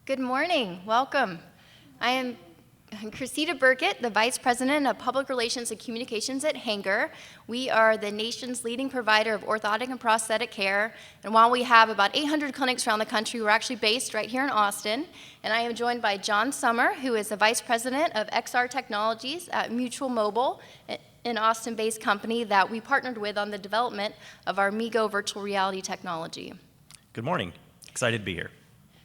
Good morning. Welcome. I am Chrisita Burkett, the Vice President of Public Relations and Communications at Hanger. We are the nation's leading provider of orthotic and prosthetic care. And while we have about 800 clinics around the country, we're actually based right here in Austin. And I am joined by John Summer, who is the Vice President of XR Technologies at Mutual Mobile, an Austin-based company that we partnered with on the development of our virtual reality technology. Good morning. Excited to be here.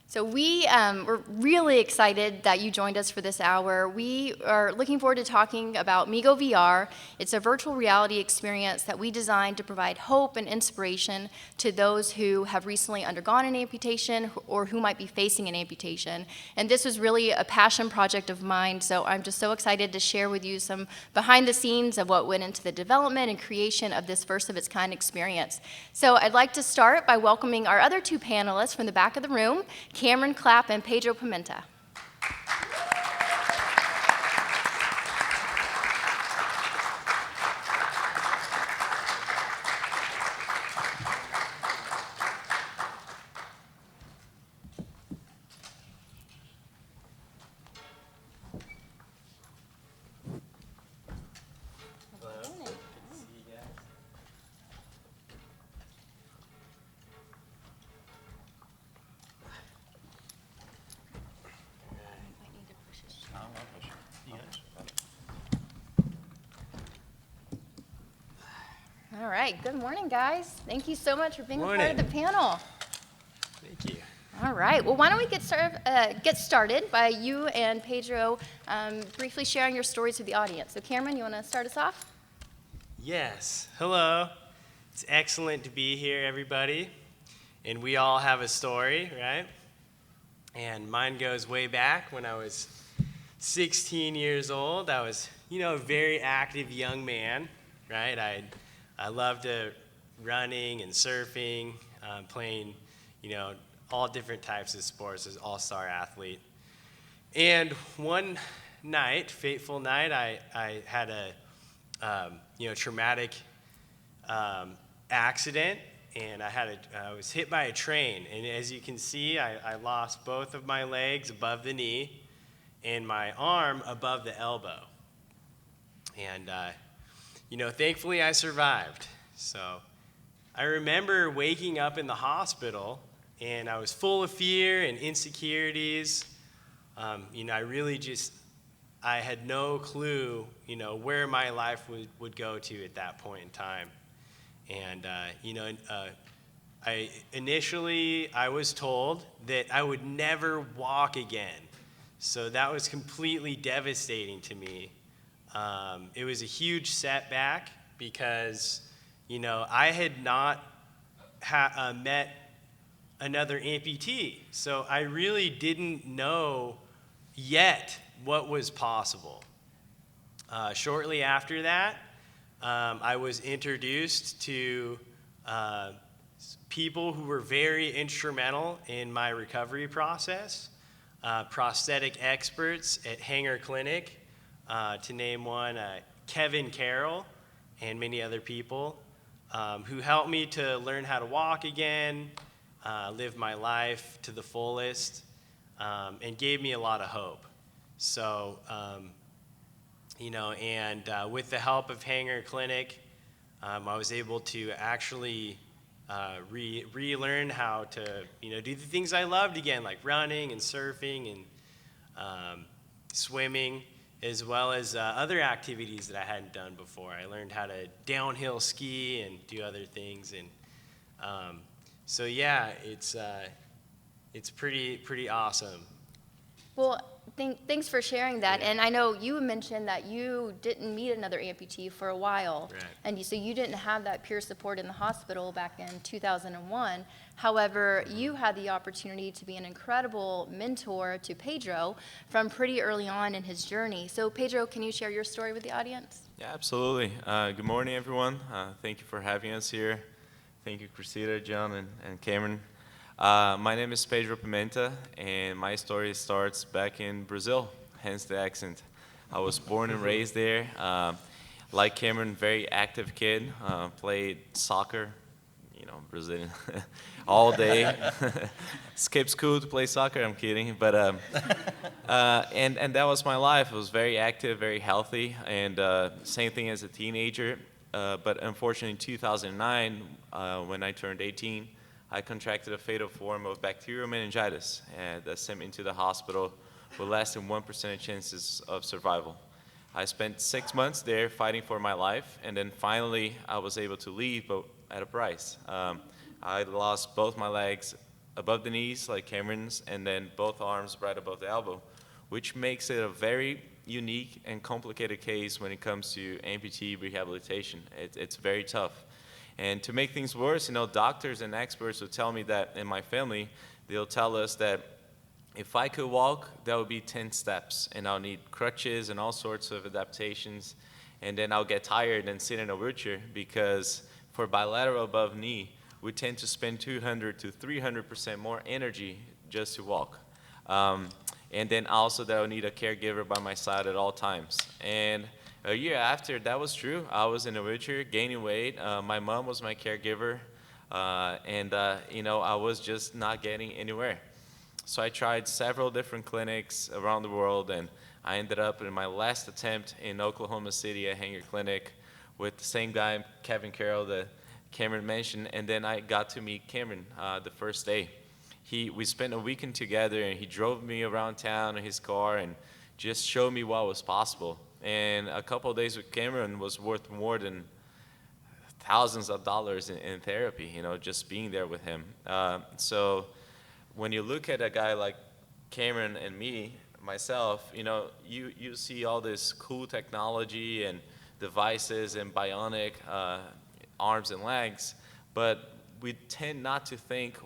So we're really excited that you joined us for this hour. We are looking forward to talking about MeeGo VR. It's a virtual reality experience that we designed to provide hope and inspiration to those who have recently undergone an amputation or who might be facing an amputation. And this was really a passion project of mine, so I'm just so excited to share with you some behind the scenes of what went into the development and creation of this first of its kind experience. So I'd like to start by welcoming our other two panelists from the back of the room, Cameron Clapp and Pedro Pimenta. All right, good morning, guys. Thank you so much for being a part of the panel. Thank you. All right, well, why don't we get started by you and Pedro briefly sharing your stories with the audience. So Cameron, you want to start us off? Yes. Hello. It's excellent to be here, everybody. And we all have a story, right? And mine goes way back when I was 16 years old. I was, a very active young man, right? I loved running and surfing, playing, all different types of sports as all-star athlete. And one night, fateful night, I had a traumatic accident, and I was hit by a train. And as you can see, I lost both of my legs above the knee and my arm above the elbow. And thankfully I survived. So I remember waking up in the hospital, and I was full of fear and insecurities. I had no clue, where my life would go to at that point in time. And, I was told that I would never walk again. So that was completely devastating to me. It was a huge setback because, I had not met another amputee. So I really didn't know yet what was possible. Shortly after that, I was introduced to people who were very instrumental in my recovery process, prosthetic experts at Hanger Clinic, to name one, Kevin Carroll, and many other people who helped me to learn how to walk again, live my life to the fullest, and gave me a lot of hope. So, with the help of Hanger Clinic, I was able to actually relearn how to, do the things I loved again, like running and surfing and swimming, as well as other activities that I hadn't done before. I learned how to downhill ski and do other things, and it's pretty awesome. Well, thanks for sharing that. Yeah. And I know you mentioned that you didn't meet another amputee for a while. Right. And so you didn't have that peer support in the hospital back in 2001. However, you had the opportunity to be an incredible mentor to Pedro from pretty early on in his journey. So Pedro, can you share your story with the audience? Yeah, absolutely. Good morning, everyone. Thank you for having us here. Thank you, Chrisita, John, and Cameron. My name is Pedro Pimenta, and my story starts back in Brazil, hence the accent. I was born and raised there. Like Cameron, very active kid, played soccer, Brazilian, all day. Skip school to play soccer. I'm kidding, but and that was my life. I was very active, very healthy, and same thing as a teenager. But unfortunately, in 2009, when I turned 18, I contracted a fatal form of bacterial meningitis, and that sent me into the hospital with less than 1% chances of survival. I spent 6 months there fighting for my life, and then finally I was able to leave, but at a price. I lost both my legs above the knees, like Cameron's, and then both arms right above the elbow, which makes it a very unique and complicated case when it comes to amputee rehabilitation. It's very tough. And to make things worse, doctors and experts will tell me that in my family, they'll tell us that if I could walk, that would be 10 steps, and I'll need crutches and all sorts of adaptations, and then I'll get tired and sit in a wheelchair, because for bilateral above knee, we tend to spend 200 to 300% more energy just to walk. And then also that I'll need a caregiver by my side at all times. And a year after that was true, I was in a wheelchair, gaining weight. My mom was my caregiver, and I was just not getting anywhere. So I tried several different clinics around the world, and I ended up in my last attempt in Oklahoma City at Hanger Clinic with the same guy, Kevin Carroll, that Cameron mentioned, and then I got to meet Cameron the first day. We spent a weekend together, and he drove me around town in his car and just showed me what was possible. And a couple of days with Cameron was worth more than thousands of dollars in therapy, just being there with him. So when you look at a guy like Cameron and myself, you see all this cool technology and devices and bionic arms and legs, but we tend not to think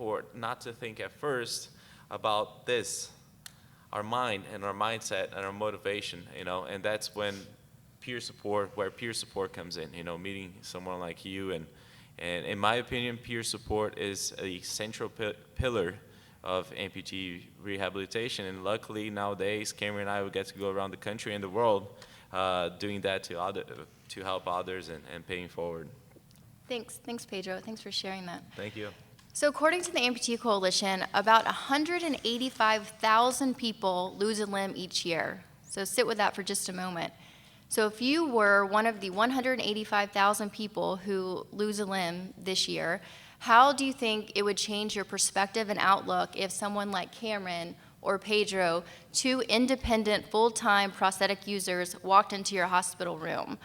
at first about this, our mind and our mindset and our motivation, and that's where peer support comes in, meeting someone like you, and in my opinion, peer support is a central pillar of amputee rehabilitation, and luckily nowadays, Cameron and I will get to go around the country and the world doing that to help others and paying forward. Thanks, Pedro. Thanks for sharing that. Thank you. So according to the Amputee Coalition, about 185,000 people lose a limb each year. So sit with that for just a moment. So if you were one of the 185,000 people who lose a limb this year, how do you think it would change your perspective and outlook if someone like Cameron or Pedro, two independent full-time prosthetic users, walked into your hospital room?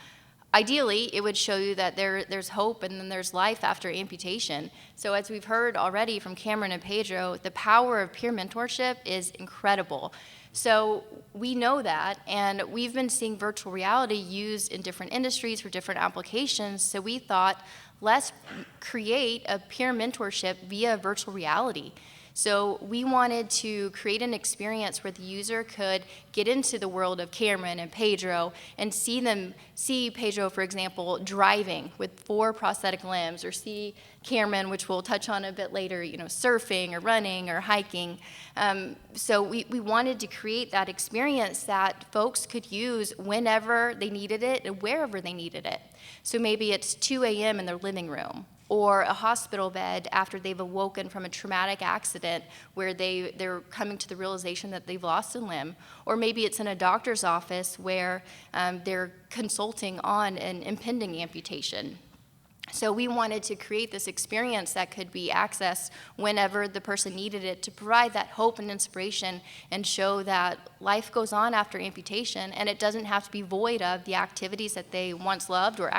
Ideally, it would show you that there's hope and then there's life after amputation. So as we've heard already from Cameron and Pedro, the power of peer mentorship is incredible. So we know that, and we've been seeing virtual reality used in different industries for different applications, so we thought, let's create a peer mentorship via virtual reality. So we wanted to create an experience where the user could get into the world of Cameron and Pedro and see Pedro, for example, driving with 4 prosthetic limbs, or see Cameron, which we'll touch on a bit later, surfing or running or hiking. So we wanted to create that experience that folks could use whenever they needed it and wherever they needed it. So maybe it's 2 a.m. in their living room, or a hospital bed after they've awoken from a traumatic accident where they're coming to the realization that they've lost a limb, or maybe it's in a doctor's office where they're consulting on an impending amputation. So we wanted to create this experience that could be accessed whenever the person needed it, to provide that hope and inspiration and show that life goes on after amputation, and it doesn't have to be void of the activities that they once loved, or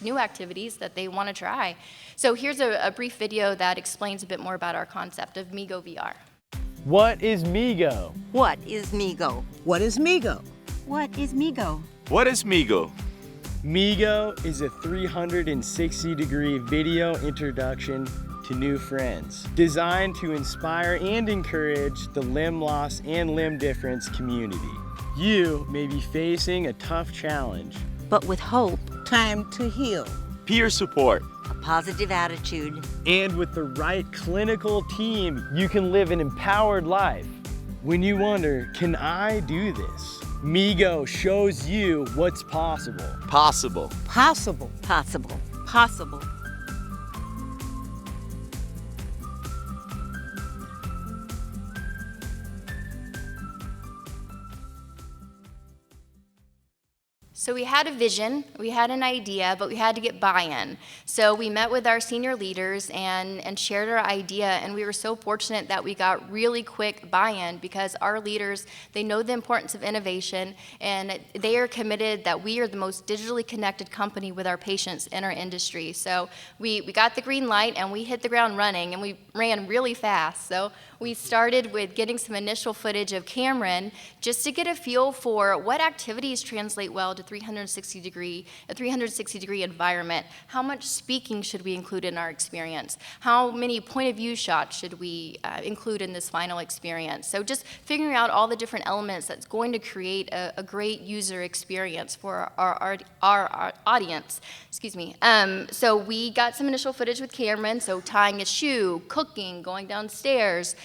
new activities that they want to try. So here's a brief video that explains a bit more about our concept of MeeGo VR. What is MeeGo? What is MeeGo? What is MeeGo? What is MeeGo? What is MeeGo? MeeGo is a 360-degree video introduction to new friends, designed to inspire and encourage the limb loss and limb difference community. You may be facing a tough challenge, But with hope, Time to heal. Peer support. a positive attitude, and with the right clinical team, you can live an empowered life. When you wonder, can I do this? MeeGo shows you what's possible. Possible. Possible. possible. Possible. So we had a vision, we had an idea, but we had to get buy-in. So we met with our senior leaders and shared our idea, and we were so fortunate that we got really quick buy-in because our leaders, they know the importance of innovation, and they are committed that we are the most digitally connected company with our patients in our industry. So we got the green light, and we hit the ground running, and we ran really fast. So we started with getting some initial footage of Cameron just to get a feel for what activities translate well to a 360-degree environment. How much speaking should we include in our experience? How many point of view shots should we include in this final experience? So just figuring out all the different elements that's going to create a great user experience for our audience. Excuse me. So we got some initial footage with Cameron, so tying a shoe, cooking, going downstairs.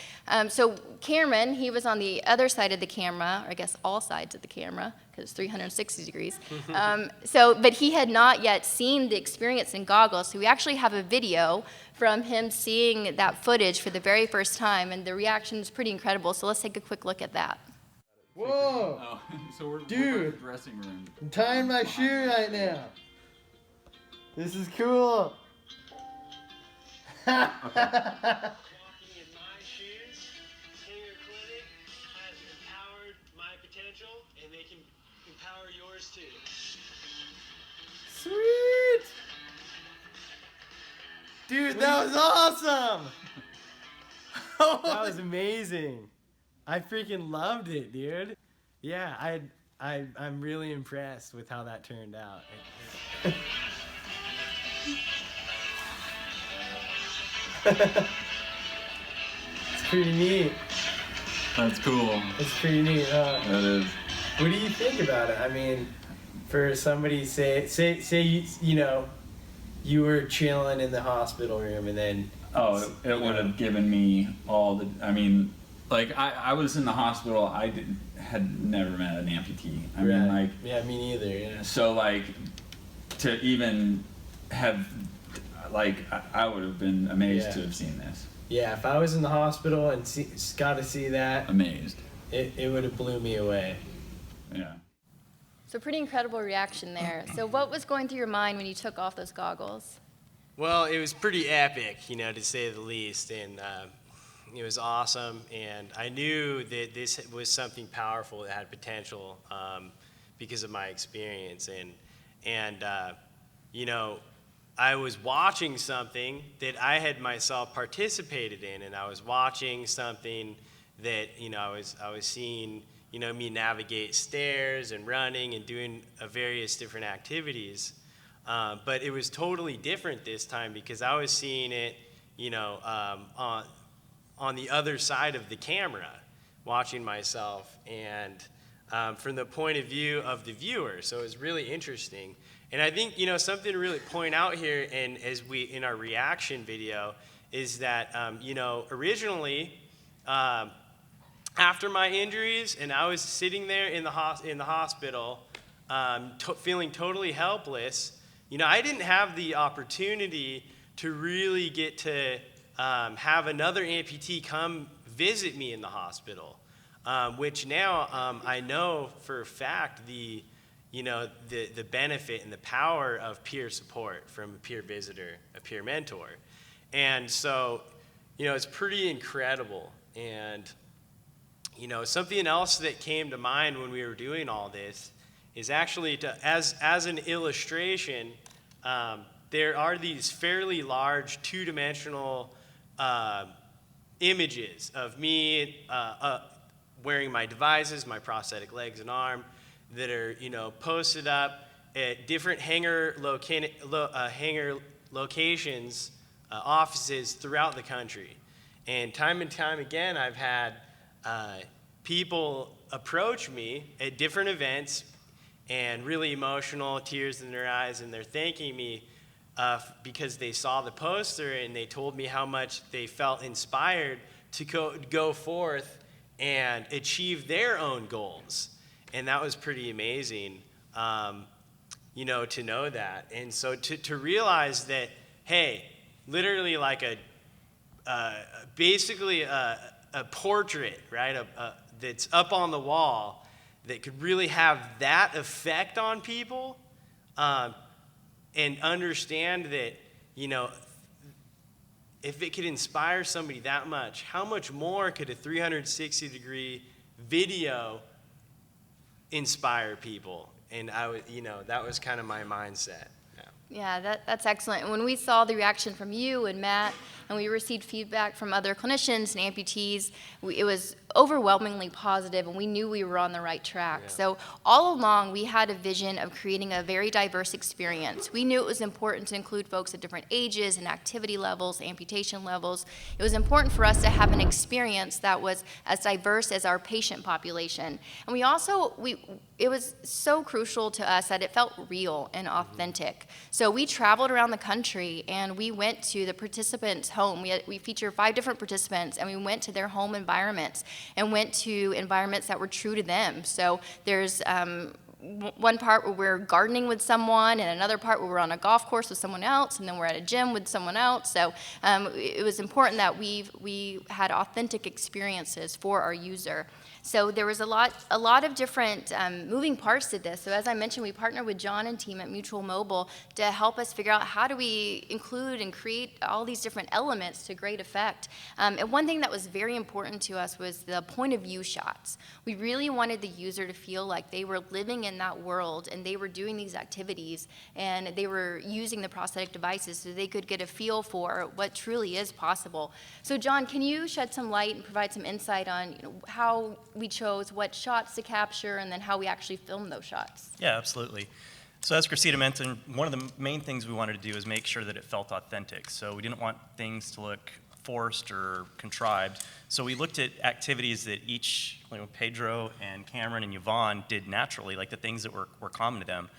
So Cameron, he was on the other side of the camera, or I guess all sides of the camera, because it's 360 degrees. But he had not yet seen the experience in goggles, so we actually have a video from him seeing that footage for the very first time, and the reaction is pretty incredible, so let's take a quick look at that. Whoa! Oh, so we're Dude. in the dressing room. I'm tying my shoe right now. This is cool. Walking in my shoes, Hanger Clinic has empowered my potential, and they can empower yours too. Sweet! Dude, that was awesome! That was amazing. I freaking loved it, dude. Yeah, I'm really impressed with how that turned out. It's pretty neat. That's cool. It's pretty neat, huh? That is. What do you think about it? I mean, for somebody say you know, you were chilling in the hospital room and then Oh, it would have given me all the. I mean, like I was in the hospital. Had never met an amputee. I mean, like. Yeah, me neither. Yeah. So like, to even have, like, I would have been amazed to have seen this. Yeah, if I was in the hospital and got to see that, Amazed. it would have blew me away. Yeah. So pretty incredible reaction there. So what was going through your mind when you took off those goggles? Well, it was pretty epic, to say the least, and it was awesome. And I knew that this was something powerful that had potential because of my experience. And I was watching something that I had myself participated in, and I was watching something that I was seeing me navigate stairs and running and doing various different activities. But it was totally different this time because I was seeing it, on the other side of the camera, watching myself, and from the point of view of the viewer. So it was really interesting. And I think, something to really point out here, and as we in our reaction video, is that, originally, after my injuries, and I was sitting there in the hospital, feeling totally helpless. I didn't have the opportunity to really get to have another amputee come visit me in the hospital, which now I know for a fact the benefit and the power of peer support from a peer visitor, a peer mentor. And so, it's pretty incredible. And, something else that came to mind when we were doing all this is actually as an illustration, there are these fairly large two-dimensional images of me wearing my devices, my prosthetic legs and arm, that are posted up at different hangar locations, offices throughout the country. And time again, I've had people approach me at different events and really emotional, tears in their eyes, and they're thanking me because they saw the poster and they told me how much they felt inspired to go forth and achieve their own goals. And that was pretty amazing, to know that. And so to realize that, hey, literally like basically a portrait, right, that's up on the wall that could really have that effect on people, and understand that, you know, if it could inspire somebody that much, how much more could a 360-degree video inspire people? And that was kind of my mindset. Yeah, that's excellent. And when we saw the reaction from you and Matt, and we received feedback from other clinicians and amputees, it was overwhelmingly positive, and we knew we were on the right track. Yeah. So all along, we had a vision of creating a very diverse experience. We knew it was important to include folks at different ages and activity levels, amputation levels. It was important for us to have an experience that was as diverse as our patient population. And we also, it was so crucial to us that it felt real and authentic. So we traveled around the country, and we went to the participants' home. We featured 5 different participants, and we went to their home environments and went to environments that were true to them. So there's one part where we're gardening with someone, and another part where we're on a golf course with someone else, and then we're at a gym with someone else. So it was important that we had authentic experiences for our user. So there was a lot of different moving parts to this. So as I mentioned, we partnered with John and team at Mutual Mobile to help us figure out how do we include and create all these different elements to great effect. And one thing that was very important to us was the point of view shots. We really wanted the user to feel like they were living in that world, and they were doing these activities, and they were using the prosthetic devices so they could get a feel for what truly is possible. So John, can you shed some light and provide some insight on how we chose what shots to capture, and then how we actually filmed those shots? Yeah, absolutely. So as Christina mentioned, one of the main things we wanted to do is make sure that it felt authentic. So we didn't want things to look forced or contrived. So we looked at activities that each, Pedro and Cameron and Yvonne did naturally, like the things that were common to them.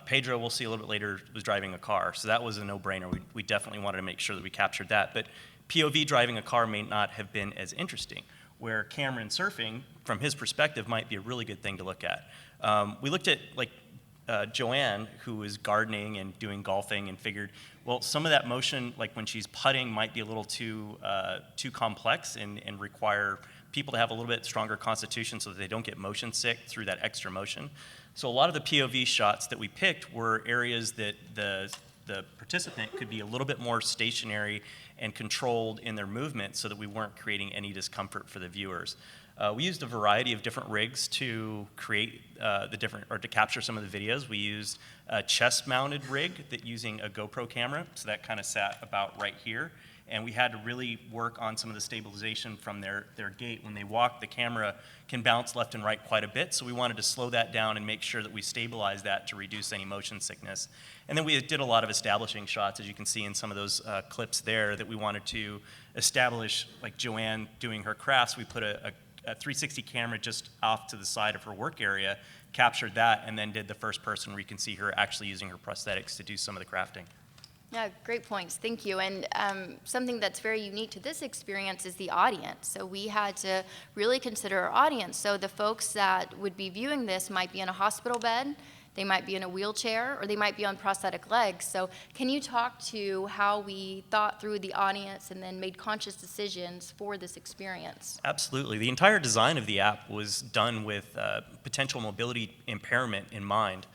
Pedro, we'll see a little bit later, was driving a car, so that was a no-brainer. We definitely wanted to make sure that we captured that. But POV driving a car may not have been as interesting, where Cameron surfing, from his perspective, might be a really good thing to look at. We looked at Joanne, who was gardening and doing golfing, and figured, well, some of that motion, like when she's putting, might be a little too complex and require people to have a little bit stronger constitution so that they don't get motion sick through that extra motion. So a lot of the POV shots that we picked were areas that the participant could be a little bit more stationary and controlled in their movement so that we weren't creating any discomfort for the viewers. We used a variety of different rigs to create to capture some of the videos. We used a chest-mounted rig that using a GoPro camera, so that kind of sat about right here. And we had to really work on some of the stabilization from their gait. When they walk, the camera can bounce left and right quite a bit, so we wanted to slow that down and make sure that we stabilize that to reduce any motion sickness. And then we did a lot of establishing shots, as you can see in some of those clips there, that we wanted to establish, like Joanne doing her crafts. We put a 360 camera just off to the side of her work area, captured that, and then did the first person where you can see her actually using her prosthetics to do some of the crafting. Yeah, great points. Thank you. And something that's very unique to this experience is the audience. So we had to really consider our audience. So the folks that would be viewing this might be in a hospital bed, they might be in a wheelchair, or they might be on prosthetic legs. So can you talk to how we thought through the audience and then made conscious decisions for this experience? Absolutely. The entire design of the app was done with potential mobility impairment in mind.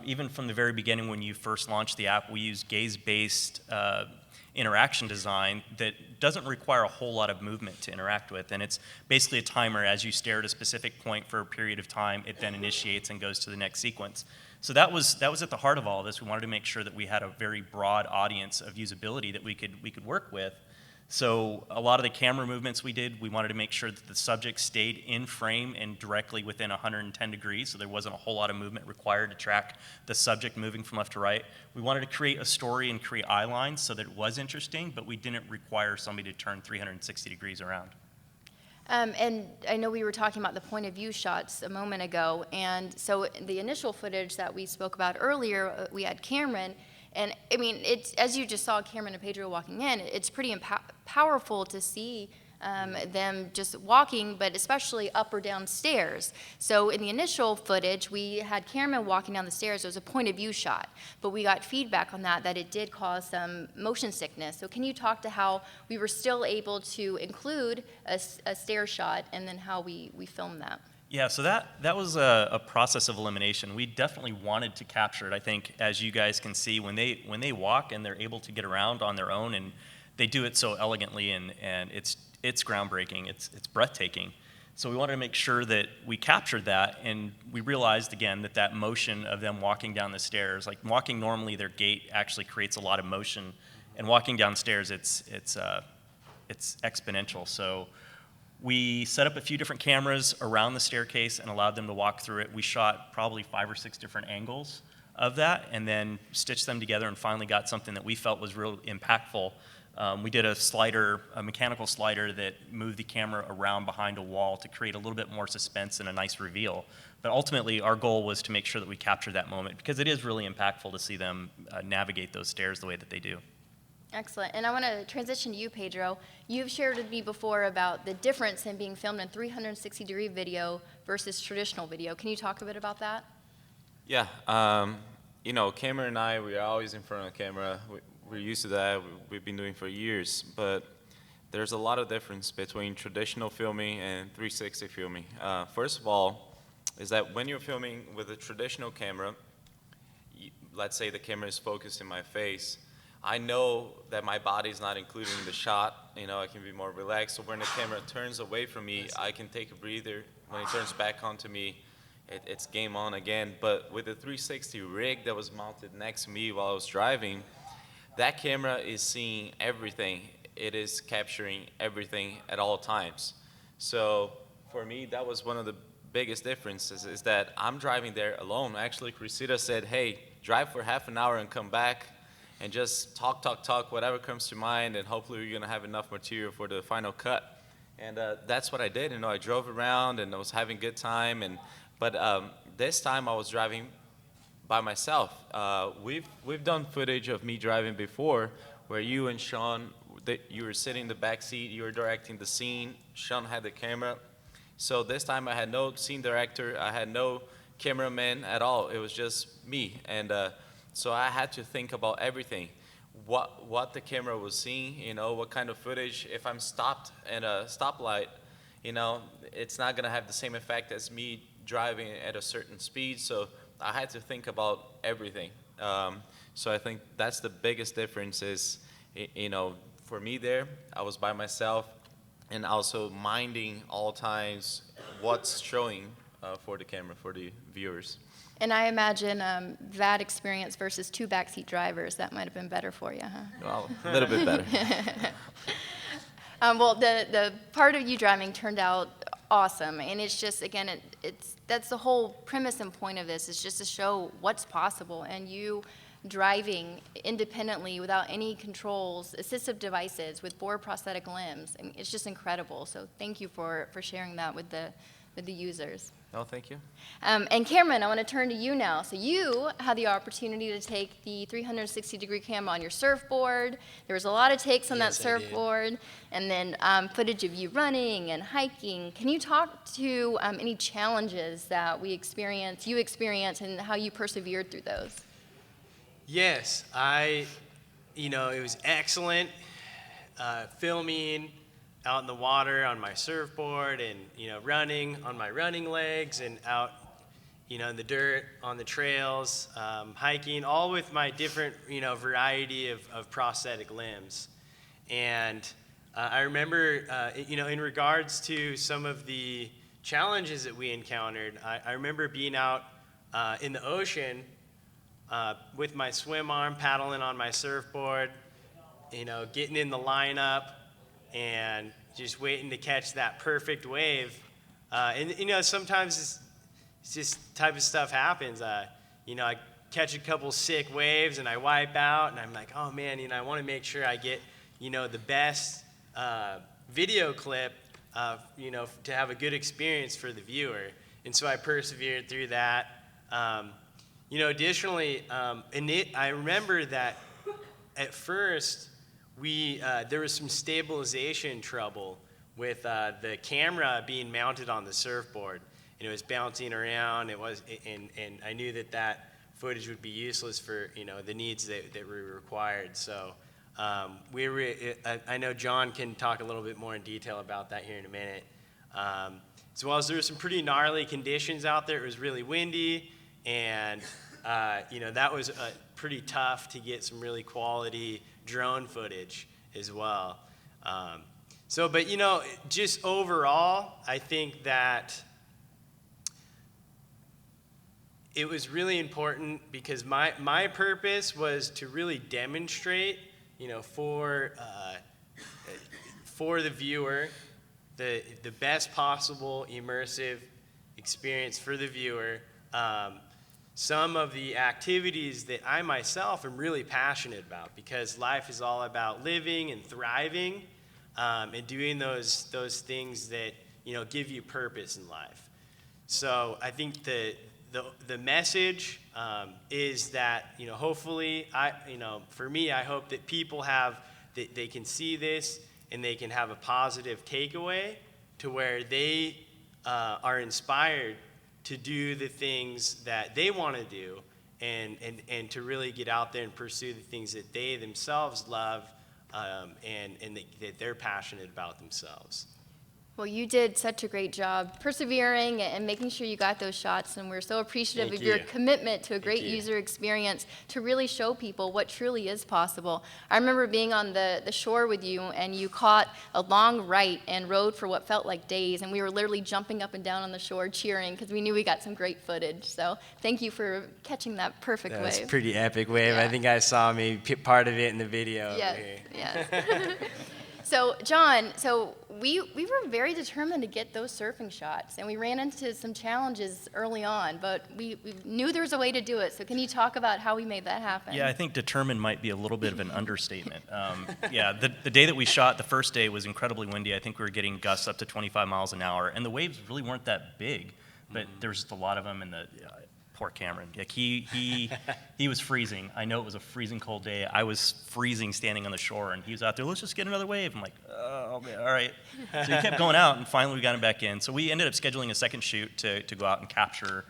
Even from the very beginning, when you first launched the app, we used gaze-based interaction design that doesn't require a whole lot of movement to interact with. And it's basically a timer. As you stare at a specific point for a period of time, it then initiates and goes to the next sequence. So that was at the heart of all of this. We wanted to make sure that we had a very broad audience of usability that we could work with. So a lot of the camera movements we did, we wanted to make sure that the subject stayed in frame and directly within 110 degrees, so there wasn't a whole lot of movement required to track the subject moving from left to right. We wanted to create a story and create eye lines so that it was interesting, but we didn't require somebody to turn 360 degrees around. And I know we were talking about the point of view shots a moment ago, and so the initial footage that we spoke about earlier, we had Cameron. And I mean, it's, as you just saw Cameron and Pedro walking in, it's pretty powerful to see them just walking, but especially up or down stairs. So in the initial footage, we had Cameron walking down the stairs. It was a point of view shot, but we got feedback on that it did cause some motion sickness. So can you talk to how we were still able to include a stair shot and then how we filmed that? Yeah, so that was a process of elimination. We definitely wanted to capture it. I think, as you guys can see, when they walk and they're able to get around on their own, and they do it so elegantly, and it's groundbreaking. It's breathtaking. So we wanted to make sure that we captured that, and we realized again that motion of them walking down the stairs, like walking normally, their gait actually creates a lot of motion, and walking downstairs, it's exponential. So we set up a few different cameras around the staircase and allowed them to walk through it. We shot probably 5 or 6 different angles of that, and then stitched them together and finally got something that we felt was real impactful. We did a mechanical slider that moved the camera around behind a wall to create a little bit more suspense and a nice reveal. But ultimately, our goal was to make sure that we captured that moment, because it is really impactful to see them navigate those stairs the way that they do. Excellent. And I want to transition to you, Pedro. You've shared with me before about the difference in being filmed in 360-degree video versus traditional video. Can you talk a bit about that? Yeah, Cameron and I, we are always in front of the camera. We're used to that. We've been doing it for years. But there's a lot of difference between traditional filming and 360 filming. First of all, is that when you're filming with a traditional camera, let's say the camera is focused in my face, I know that my body's not included in the shot. I can be more relaxed. So when the camera turns away from me, I can take a breather. When it turns back onto me, it's game on again. But with the 360 rig that was mounted next to me while I was driving, that camera is seeing everything. It is capturing everything at all times. So for me, that was one of the biggest differences, is that I'm driving there alone. Actually, Cressida said, hey, drive for half an hour and come back, and just talk, whatever comes to mind, and hopefully we're gonna have enough material for the final cut. And that's what I did. I drove around and I was having a good time. But this time I was driving by myself. We've done footage of me driving before, where you and Sean, you were sitting in the back seat, you were directing the scene, Sean had the camera. So this time I had no scene director, I had no cameraman at all. It was just me. And so I had to think about everything, what the camera was seeing, what kind of footage. If I'm stopped at a stoplight, it's not gonna have the same effect as me driving at a certain speed. So I had to think about everything. So I think that's the biggest difference is, for me there, I was by myself and also minding all times what's showing for the camera, for the viewers. And I imagine that experience versus 2 backseat drivers, that might have been better for you, huh? Well, a little bit better. Well, the part of you driving turned out awesome, and it's just, again, that's the whole premise and point of this, is just to show what's possible, and you driving independently without any controls, assistive devices, with 4 prosthetic limbs. I mean, it's just incredible. So thank you for sharing that with the users. No, thank you. And Cameron, I want to turn to you now. So you had the opportunity to take the 360-degree camera on your surfboard. There was a lot of takes on that surfboard, and then footage of you running and hiking. Can you talk to any challenges that you experienced, and how you persevered through those? Yes, it was excellent filming out in the water on my surfboard, and running on my running legs, and out in the dirt on the trails, hiking, all with my different variety of prosthetic limbs. And I remember in regards to some of the challenges that we encountered, I remember being out in the ocean with my swim arm, paddling on my surfboard, getting in the lineup and just waiting to catch that perfect wave. And sometimes it's just type of stuff happens. I catch a couple sick waves and I wipe out, and I'm like, oh man, I want to make sure I get the best video clip, to have a good experience for the viewer. And so I persevered through that. Additionally, I remember that at first there was some stabilization trouble with the camera being mounted on the surfboard, and it was bouncing around. And I knew that footage would be useless for the needs that we required. So I know John can talk a little bit more in detail about that here in a minute. As well as there were some pretty gnarly conditions out there. It was really windy, and that was pretty tough to get some really quality drone footage as well. But just overall, I think that it was really important because my purpose was to really demonstrate, for the viewer, the best possible immersive experience for the viewer. Some of the activities that I myself am really passionate about, because life is all about living and thriving, and doing those things that give you purpose in life. So I think the message is that hopefully for me, I hope that people they can see this and they can have a positive takeaway to where they are inspired to do the things that they want to do, and to really get out there and pursue the things that they themselves love, and that they're passionate about themselves. Well, you did such a great job persevering and making sure you got those shots, and we're so appreciative of your commitment to a great user experience to really show people what truly is possible. I remember being on the shore with you, and you caught a long right and rode for what felt like days, and we were literally jumping up and down on the shore cheering because we knew we got some great footage. So thank you for catching that perfect wave. That was a pretty epic wave. Yeah. I think I saw maybe part of it in the video Yes, over here. yes. So, John, we were very determined to get those surfing shots, and we ran into some challenges early on, but we knew there was a way to do it. So can you talk about how we made that happen? Yeah, I think determined might be a little bit of an understatement. The day that we shot, the first day, was incredibly windy. I think we were getting gusts up to 25 miles an hour, and the waves really weren't that big, but there was just a lot of them, and poor Cameron. Like he was freezing. I know it was a freezing cold day. I was freezing standing on the shore, and he was out there, let's just get another wave. I'm like, oh, man, all right. So he kept going out, and finally we got him back in. So we ended up scheduling a second shoot to go out and capture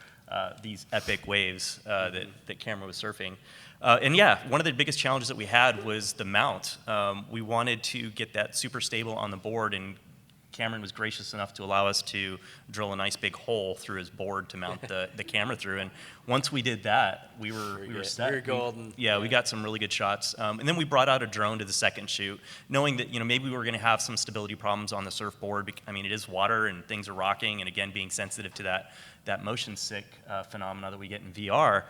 these epic waves that Cameron was surfing. One of the biggest challenges that we had was the mount. We wanted to get that super stable on the board, and Cameron was gracious enough to allow us to drill a nice big hole through his board to mount the camera through. And once we did that, we were set. We were golden. We got some really good shots. And then we brought out a drone to the second shoot, knowing that maybe we were going to have some stability problems on the surfboard. I mean, it is water and things are rocking, and again, being sensitive to that motion sick phenomena that we get in VR.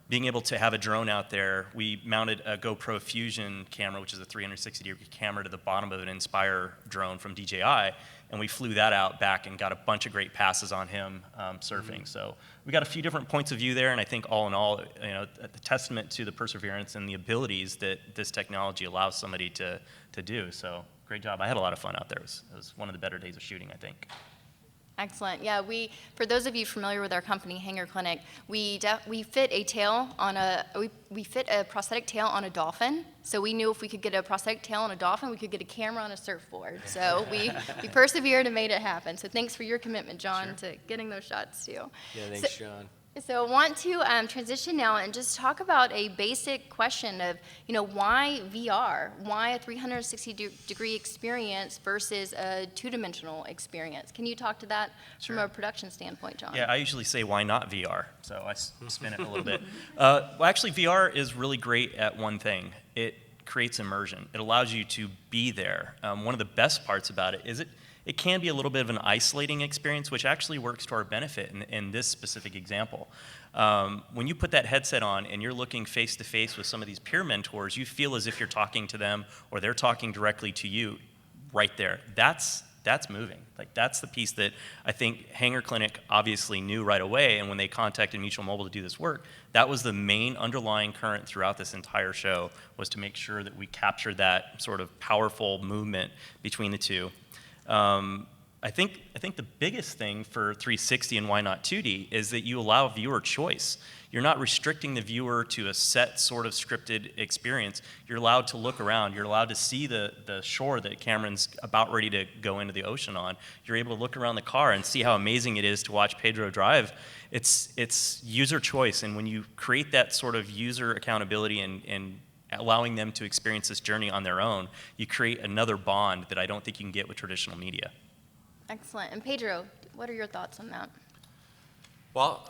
Being able to have a drone out there, we mounted a GoPro Fusion camera, which is a 360-degree camera, to the bottom of an Inspire drone from DJI, and we flew that out back and got a bunch of great passes on him surfing. So we got a few different points of view there, and I think all in all, a testament to the perseverance and the abilities that this technology allows somebody to do. So great job. I had a lot of fun out there. It was one of the better days of shooting, I think. Excellent. Yeah, for those of you familiar with our company, Hanger Clinic, we fit a tail on we fit a prosthetic tail on a dolphin. So we knew if we could get a prosthetic tail on a dolphin, we could get a camera on a surfboard. So we persevered and made it happen. So thanks for your commitment, John, to getting those shots too. Yeah, thanks, John. So I want to transition now and just talk about a basic question of, why VR? Why a 360-degree experience versus a two-dimensional experience? Can you talk to that from a production standpoint, John? Yeah, I usually say, why not VR? So I spin it a little bit. Actually, VR is really great at one thing. It creates immersion. It allows you to be there. One of the best parts about it is it can be a little bit of an isolating experience, which actually works to our benefit in this specific example. When you put that headset on and you're looking face to face with some of these peer mentors, you feel as if you're talking to them or they're talking directly to you right there. That's moving. Like, that's the piece that I think Hanger Clinic obviously knew right away, and when they contacted Mutual Mobile to do this work, that was the main underlying current throughout this entire show, was to make sure that we captured that sort of powerful movement between the two. I think the biggest thing for 360 and why not 2D is that you allow viewer choice. You're not restricting the viewer to a set sort of scripted experience. You're allowed to look around. You're allowed to see the shore that Cameron's about ready to go into the ocean on. You're able to look around the car and see how amazing it is to watch Pedro drive. It's user choice, and when you create that sort of user accountability and allowing them to experience this journey on their own, you create another bond that I don't think you can get with traditional media. Excellent. And Pedro, what are your thoughts on that? Well,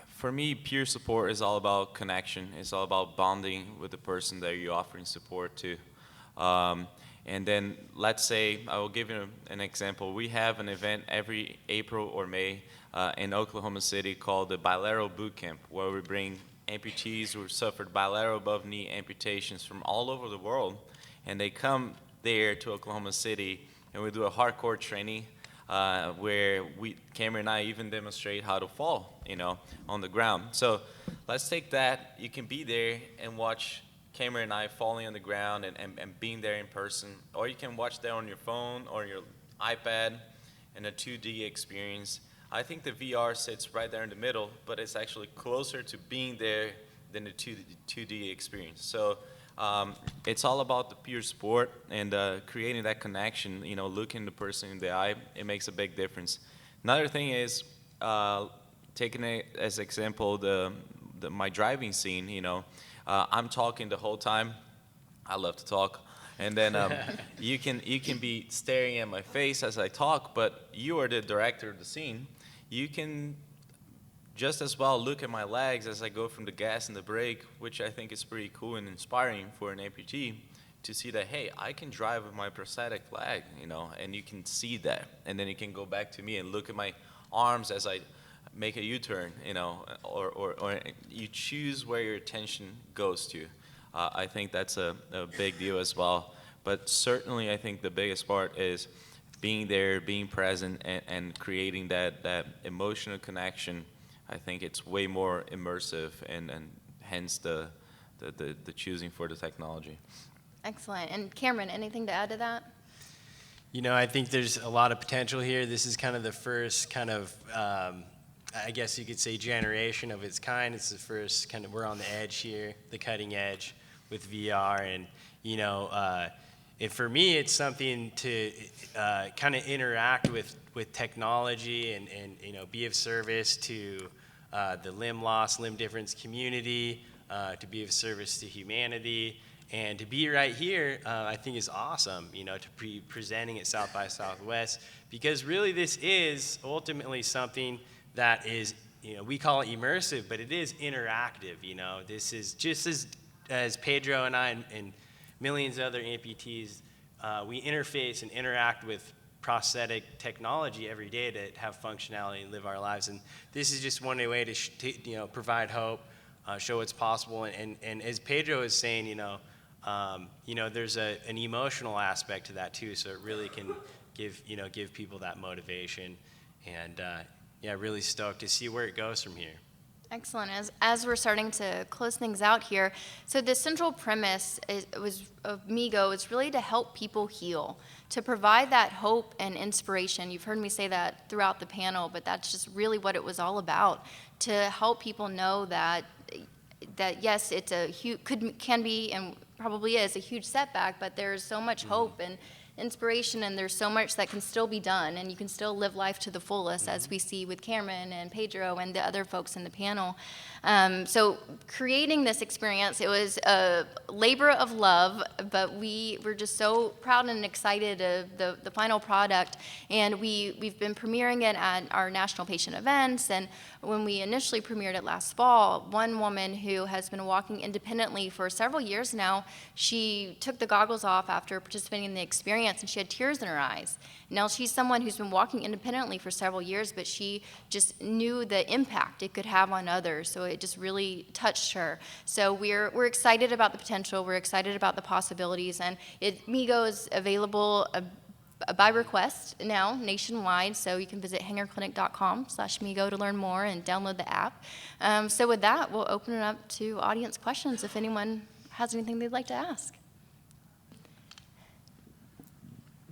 for me, peer support is all about connection. It's all about bonding with the person that you're offering support to. And then let's say, I will give you an example. We have an event every April or May in Oklahoma City called the Bilateral Boot Camp, where we bring amputees who suffered bilateral above knee amputations from all over the world, and they come there to Oklahoma City, and we do a hardcore training where Cameron and I even demonstrate how to fall, on the ground. So let's take that. You can be there and watch Cameron and I falling on the ground and being there in person, or you can watch that on your phone or your iPad in a 2D experience. I think the VR sits right there in the middle, but it's actually closer to being there than the 2D experience. So it's all about the peer support and creating that connection, looking the person in the eye. It makes a big difference. Another thing is, taking it as example, my driving scene, I'm talking the whole time. I love to talk. And then you can be staring at my face as I talk, but you are the director of the scene. You can just as well look at my legs as I go from the gas and the brake, which I think is pretty cool and inspiring for an amputee to see that, hey, I can drive with my prosthetic leg, and you can see that. And then you can go back to me and look at my arms as I make a U-turn, or you choose where your attention goes to. I think that's a big deal as well. But certainly I think the biggest part is being there, being present, and creating that emotional connection. I think it's way more immersive, and hence the choosing for the technology. Excellent. And Cameron, anything to add to that? I think there's a lot of potential here. This is kind of the first kind of, I guess you could say, generation of its kind. It's the first kind of, we're on the edge here, the cutting edge with VR. And, and for me, it's something to kind of interact with technology and be of service to the limb loss, limb difference community, to be of service to humanity. And to be right here, I think is awesome, to be presenting at South by Southwest, because really this is ultimately something that is, we call it immersive, but it is interactive, This is just as Pedro and I and millions of other amputees, we interface and interact with prosthetic technology every day to have functionality and live our lives. And this is just one way to provide hope, show what's possible. And as Pedro is saying, there's an emotional aspect to that too. So it really can give people that motivation. And really stoked to see where it goes from here. Excellent. As we're starting to close things out here, so the central premise of MeeGo is really to help people heal, to provide that hope and inspiration. You've heard me say that throughout the panel, but that's just really what it was all about, to help people know that yes, it's can be and probably is a huge setback, but there's so much hope and inspiration, and there's so much that can still be done, and you can still live life to the fullest, as we see with Cameron and Pedro and the other folks in the panel. So creating this experience, it was a labor of love, but we were just so proud and excited of the final product, and we've been premiering it at our national patient events. And when we initially premiered it last fall, one woman who has been walking independently for several years now, she took the goggles off after participating in the experience, and she had tears in her eyes. Now, she's someone who's been walking independently for several years, but she just knew the impact it could have on others, so it just really touched her. So we're excited about the potential, we're excited about the possibilities, and MeeGo is available by request now nationwide, so you can visit hangerclinic.com/MeeGo to learn more and download the app. So with that, we'll open it up to audience questions if anyone has anything they'd like to ask.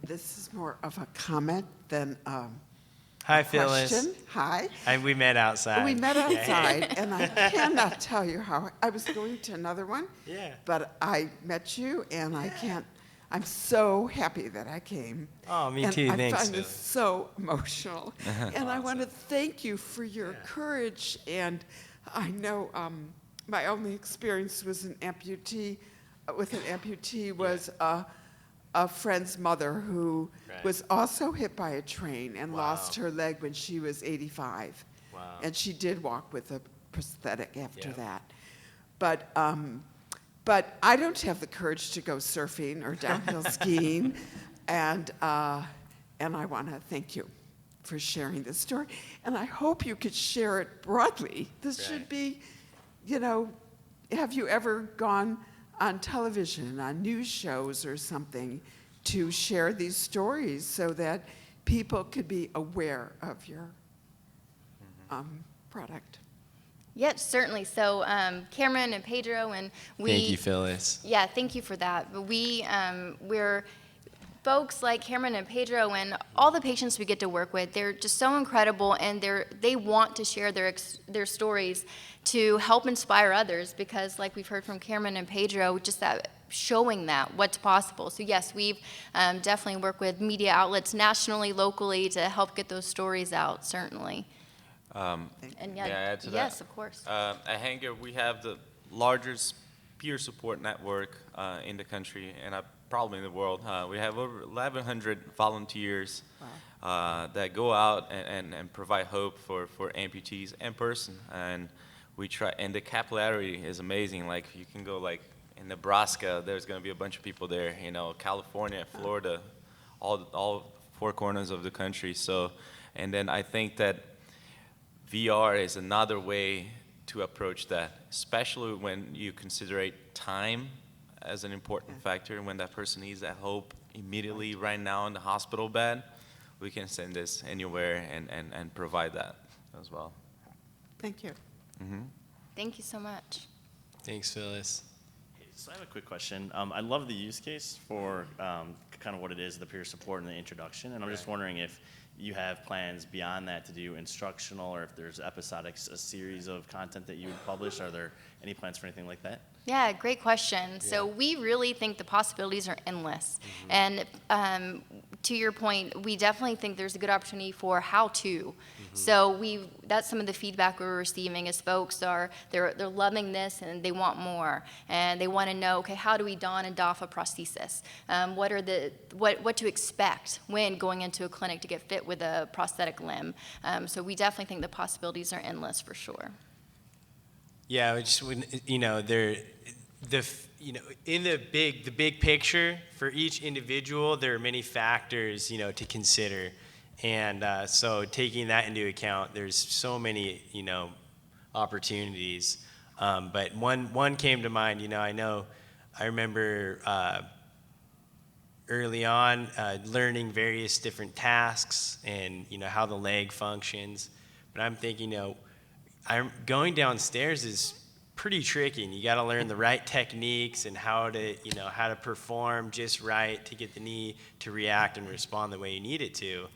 This is more of a comment than Hi, a Phyllis. question. Hi. We met outside. We met outside, and I cannot tell you how. I was going to another one, but I met you, and I'm so happy that I came. Oh, me and too. I Thanks. find this so emotional. And I want to thank you for your courage. And I know my only experience was with an amputee was a friend's mother who Right. was also hit by a train and Wow. lost her leg when she was 85. Wow. And she did walk with a prosthetic after Yeah. that. But I don't have the courage to go surfing or downhill skiing, and I want to thank you for sharing this story. And I hope you could share it broadly. This Right. should be, have you ever gone on television, on news shows or something, to share these stories so that people could be aware of your product? Yes, certainly. So Cameron and Pedro and we. Thank you, Phyllis. Yeah, thank you for that. But we're folks like Cameron and Pedro and all the patients we get to work with. They're just so incredible, and they want to share their stories to help inspire others. Because, like we've heard from Cameron and Pedro, just that showing that what's possible. So yes, we've definitely worked with media outlets nationally, locally to help get those stories out. Certainly. And May I add to that? yes, of course. At Hanger, we have the largest peer support network in the country and probably in the world. We have over 1,100 volunteers that go out and provide hope for amputees in person. And we try, and the capillarity is amazing. Like you can go like in Nebraska, there's going to be a bunch of people there. California, Florida, all four corners of the country. So, and then I think that VR is another way to approach that, especially when you consider time as an important factor. When that person needs that hope immediately right now in the hospital bed, we can send this anywhere and provide that as well. Thank you. Thank you so much. Thanks, Phyllis. Hey, so I have a quick question. I love the use case for kind of what it is, the peer support and the introduction, and I'm just wondering if you have plans beyond that to do instructional, or if there's episodic, a series of content that you would publish. Are there any plans for anything like that? Yeah, great question. So we really think the possibilities are endless. And to your point, we definitely think there's a good opportunity for how-to. So that's some of the feedback we're receiving is folks they're loving this and they want more. And they want to know, okay, how do we don and doff a prosthesis? What to expect when going into a clinic to get fit with a prosthetic limb. So we definitely think the possibilities are endless for sure. Yeah, which in the big picture for each individual, there are many factors to consider, and so taking that into account, there's so many opportunities. But one came to mind. I remember early on learning various different tasks and how the leg functions. But I'm thinking, going downstairs is pretty tricky, and you got to learn the right techniques and how to perform just right to get the knee to react and respond the way you need it to,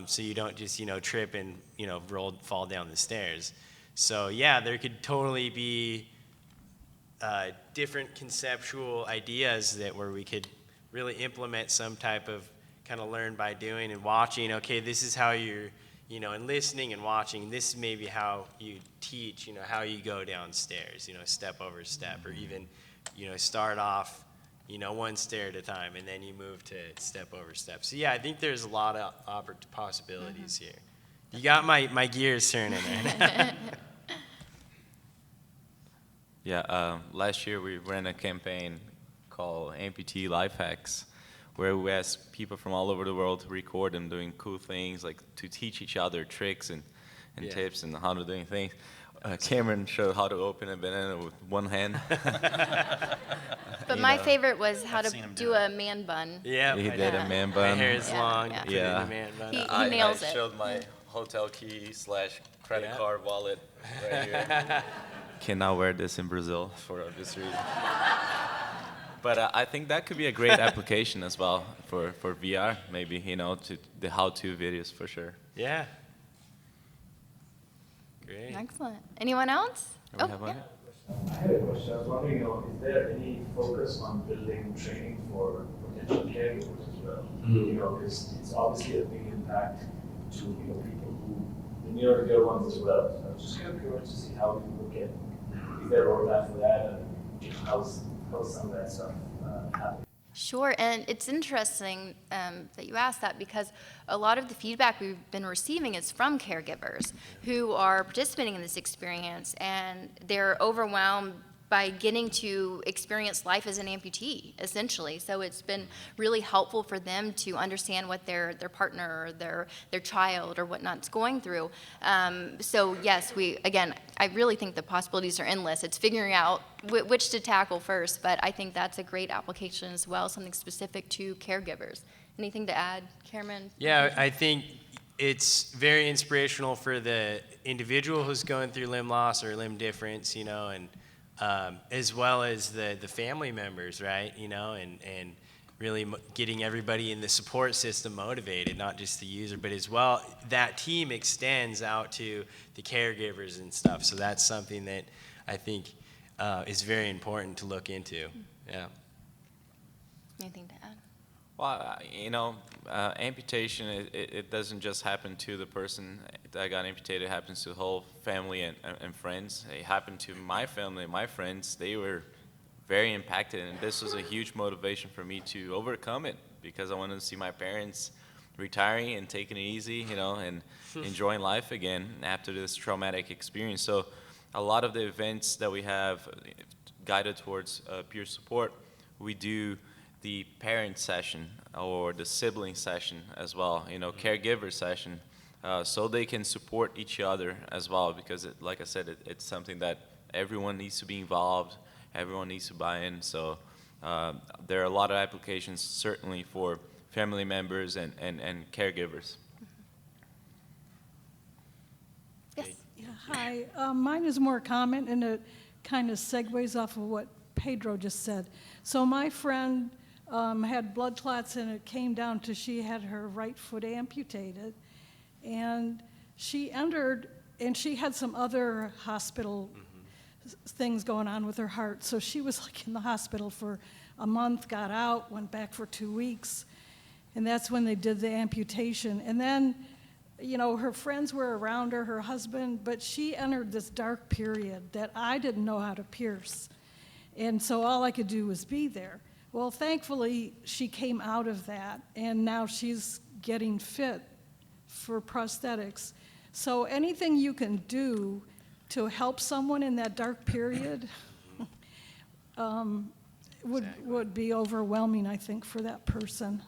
so you don't just trip and fall down the stairs. So yeah, there could totally be different conceptual ideas where we could really implement some type of kind of learn by doing and watching. Okay, this is how you're and listening and watching, this is maybe how you teach, how you go downstairs, step over step, or even, start off, one stair at a time, and then you move to step over step. So yeah, I think there's a lot of possibilities here. You got my gears turning there. Yeah, last year we ran a campaign called Amputee Life Hacks, where we asked people from all over the world to record them doing cool things, like to teach each other tricks and tips and how to do things. Cameron showed how to open a banana with one hand. But my favorite was how to do a man bun. Yeah, he did a man bun. My hair is long. Yeah. Put it in a man bun. He nails I it. showed my hotel key / credit card wallet right here. Cannot wear this in Brazil for obvious reasons. But I think that could be a great application as well for VR, maybe, to the how-to videos for sure. Yeah. Great. Excellent. Anyone else? Do we have one? I had a question. I was wondering, is there any focus on building training for potential caregivers as well? Because it's obviously a big impact to people who, the near dear ones as well. So I'm just kind of curious to see how people is there a roadmap for that, and how's some of that stuff happening? Sure, and it's interesting that you asked that because a lot of the feedback we've been receiving is from caregivers who are participating in this experience, and they're overwhelmed by getting to experience life as an amputee, essentially. So it's been really helpful for them to understand what their partner or their child or whatnot's going through. So yes, I really think the possibilities are endless. It's figuring out which to tackle first, but I think that's a great application as well, something specific to caregivers. Anything to add, Cameron? Yeah, I think it's very inspirational for the individual who's going through limb loss or limb difference, and as well as the family members, right? And really getting everybody in the support system motivated, not just the user, but as well, that team extends out to the caregivers and stuff. So that's something that I think is very important to look into. Yeah. Anything to add? Well, amputation, it doesn't just happen to the person that got amputated. It happens to the whole family and friends. It happened to my family and my friends. They were very impacted, and this was a huge motivation for me to overcome it because I wanted to see my parents retiring and taking it easy, and enjoying life again after this traumatic experience. So a lot of the events that we have guided towards peer support, we do the parent session or the sibling session as well, caregiver session, so they can support each other as well, because like I said, it's something that everyone needs to be involved, everyone needs to buy in. So there are a lot of applications certainly for family members and caregivers. Yes. Yeah, hi. Mine is more a comment, and it kind of segues off of what Pedro just said. So my friend had blood clots, and it came down to she had her right foot amputated, and she entered, and she had some other hospital things going on with her heart. So she was like in the hospital for a month, got out, went back for 2 weeks, and that's when they did the amputation. And then, her friends were around her husband, but she entered this dark period that I didn't know how to pierce. And so all I could do was be there. Well, thankfully, she came out of that, and now she's getting fit for prosthetics. So anything you can do to help someone in that dark period would be overwhelming, I think, for that person.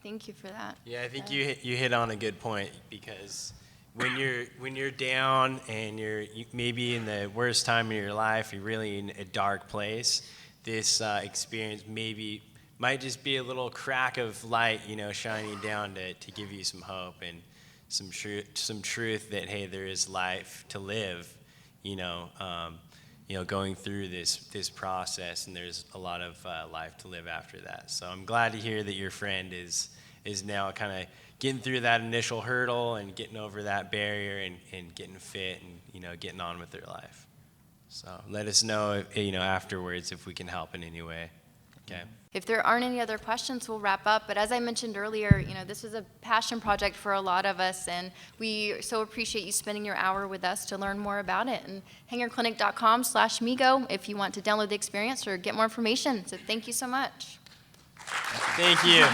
Thank you for that. Yeah, I think you hit on a good point, because when you're down and you're maybe in the worst time of your life, you're really in a dark place, this experience might just be a little crack of light, shining down to give you some hope and some truth that, hey, there is life to live, going through this process, and there's a lot of life to live after that. So I'm glad to hear that your friend is now kind of getting through that initial hurdle and getting over that barrier and getting fit and, getting on with their life. So let us know, afterwards if we can help in any way. Okay. If there aren't any other questions, we'll wrap up. But as I mentioned earlier, this is a passion project for a lot of us, and we so appreciate you spending your hour with us to learn more about it. And hangerclinic.com/MeeGo if you want to download the experience or get more information. So thank you so much. Thank you.